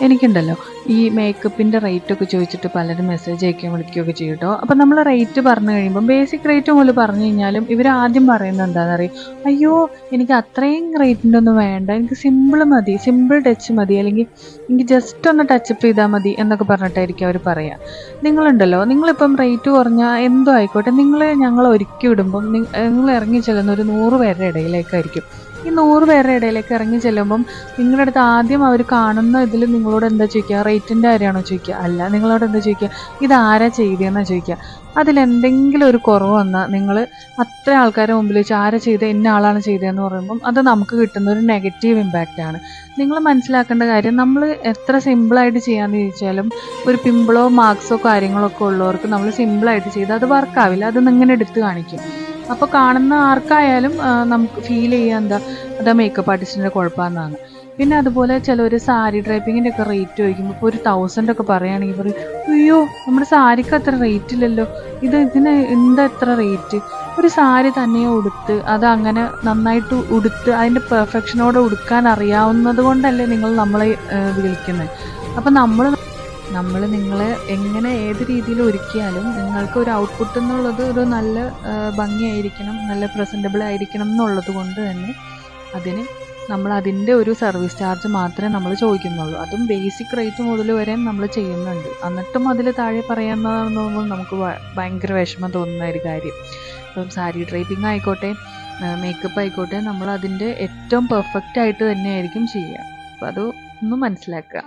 എനിക്കുണ്ടല്ലോ ഈ മേക്കപ്പിൻ്റെ റേറ്റൊക്കെ ചോദിച്ചിട്ട് പലരും മെസ്സേജ് അയക്കുകയും വിളിക്കുകയൊക്കെ ചെയ്യും കേട്ടോ. അപ്പം നമ്മൾ റേറ്റ് പറഞ്ഞു കഴിയുമ്പം ബേസിക് റേറ്റ് മുതൽ പറഞ്ഞു കഴിഞ്ഞാലും ഇവർ ആദ്യം പറയുന്നത് എന്താണെന്ന് അറിയും, അയ്യോ എനിക്ക് അത്രയും റേറ്റിൻ്റെ ഒന്നും വേണ്ട, എനിക്ക് സിമ്പിൾ മതി, സിമ്പിൾ ടച്ച് മതി, അല്ലെങ്കിൽ എനിക്ക് ജസ്റ്റ് ഒന്ന് ടച്ചപ്പ് ചെയ്താൽ മതി എന്നൊക്കെ പറഞ്ഞിട്ടായിരിക്കും അവർ പറയുക. നിങ്ങളുണ്ടല്ലോ, നിങ്ങളിപ്പം റേറ്റ് കുറഞ്ഞാൽ എന്തോ ആയിക്കോട്ടെ, ഞങ്ങൾ ഒരുക്കി വിടുമ്പം നിങ്ങൾ ഇറങ്ങി ചെല്ലുന്ന ഒരു 100 പേരുടെ ഇടയിലേക്കായിരിക്കും. ഈ 100 പേരുടെ ഇടയിലേക്ക് ഇറങ്ങി ചെല്ലുമ്പം നിങ്ങളുടെ അടുത്ത് ആദ്യം അവർ കാണുന്ന ഇതിൽ നിങ്ങളോട് എന്താ ചോദിക്കുക, റേറ്റിൻ്റെ കാര്യമാണോ ചോദിക്കുക? അല്ല, നിങ്ങളോട് എന്താ ചോദിക്കുക, ഇതാരാ ചെയ്തതെന്നാണ് ചോദിക്കുക. അതിലെന്തെങ്കിലും ഒരു കുറവ് വന്നാൽ നിങ്ങൾ അത്ര ആൾക്കാരുടെ മുമ്പിൽ വെച്ച് ആരാ ചെയ്തത്, ഇന്ന ആളാണ് ചെയ്തതെന്ന് പറയുമ്പം അത് നമുക്ക് കിട്ടുന്ന ഒരു നെഗറ്റീവ് ഇമ്പാക്റ്റാണ്. നിങ്ങൾ മനസ്സിലാക്കേണ്ട കാര്യം, നമ്മൾ എത്ര സിമ്പിളായിട്ട് ചെയ്യാമെന്ന് ചോദിച്ചാലും ഒരു പിമ്പിളോ മാർക്സോ കാര്യങ്ങളോ ഒക്കെ ഉള്ളവർക്ക് നമ്മൾ സിമ്പിളായിട്ട് ചെയ്താൽ അത് വർക്കാവില്ല, അത് ഇങ്ങനെ എടുത്ത് കാണിക്കും. അപ്പോൾ കാണുന്ന ആർക്കായാലും നമുക്ക് ഫീൽ ചെയ്യുക എന്താ, അതാ മേക്കപ്പ് ആർട്ടിസ്റ്റിൻ്റെ കുഴപ്പമെന്നാണ്. പിന്നെ അതുപോലെ ചിലർ സാരി ഡ്രൈപ്പിങ്ങിൻ്റെ ഒക്കെ റേറ്റ് ചോദിക്കുമ്പോൾ ഇപ്പോൾ ഒരു 1000 ഒക്കെ പറയുകയാണെങ്കിൽ പറയും, അയ്യോ നമ്മുടെ സാരിക്ക് അത്ര റേറ്റ് ഇല്ലല്ലോ, ഇതിന് എന്താ എത്ര റേറ്റ്? ഒരു സാരി തന്നെ ഉടുത്ത് അത് അങ്ങനെ നന്നായിട്ട് ഉടുത്ത് അതിൻ്റെ പെർഫെക്ഷനോടെ ഉടുക്കാൻ അറിയാവുന്നത് കൊണ്ടല്ലേ നിങ്ങൾ നമ്മളെ വിളിക്കുന്നത്. അപ്പം നമ്മൾ നിങ്ങളെ എങ്ങനെ ഏത് രീതിയിൽ ഒരുക്കിയാലും നിങ്ങൾക്ക് ഒരു ഔട്ട്പുട്ട് എന്നുള്ളത് ഒരു നല്ല ഭംഗിയായിരിക്കണം, നല്ല പ്രസൻറ്റബിൾ ആയിരിക്കണം എന്നുള്ളത് കൊണ്ട് തന്നെ നമ്മൾ അതിൻ്റെ ഒരു സർവീസ് ചാർജ് മാത്രമേ നമ്മൾ ചോദിക്കുന്നുള്ളൂ. അതും ബേസിക് റേറ്റ് മുതൽ വരെ നമ്മൾ ചെയ്യുന്നുണ്ട്. എന്നിട്ടും അതിൽ താഴെ പറയാവുന്നതാണെന്ന് തോന്നുമ്പോൾ നമുക്ക് ഭയങ്കര വിഷമം തോന്നുന്ന ഒരു കാര്യം. ഇപ്പം സാരി ഡ്രൈപ്പിംഗ് ആയിക്കോട്ടെ, മേക്കപ്പ് ആയിക്കോട്ടെ, നമ്മൾ അതിൻ്റെ ഏറ്റവും പെർഫെക്റ്റ് ആയിട്ട് തന്നെയായിരിക്കും ചെയ്യുക. അപ്പോൾ അത് ഒന്ന് മനസ്സിലാക്കുക.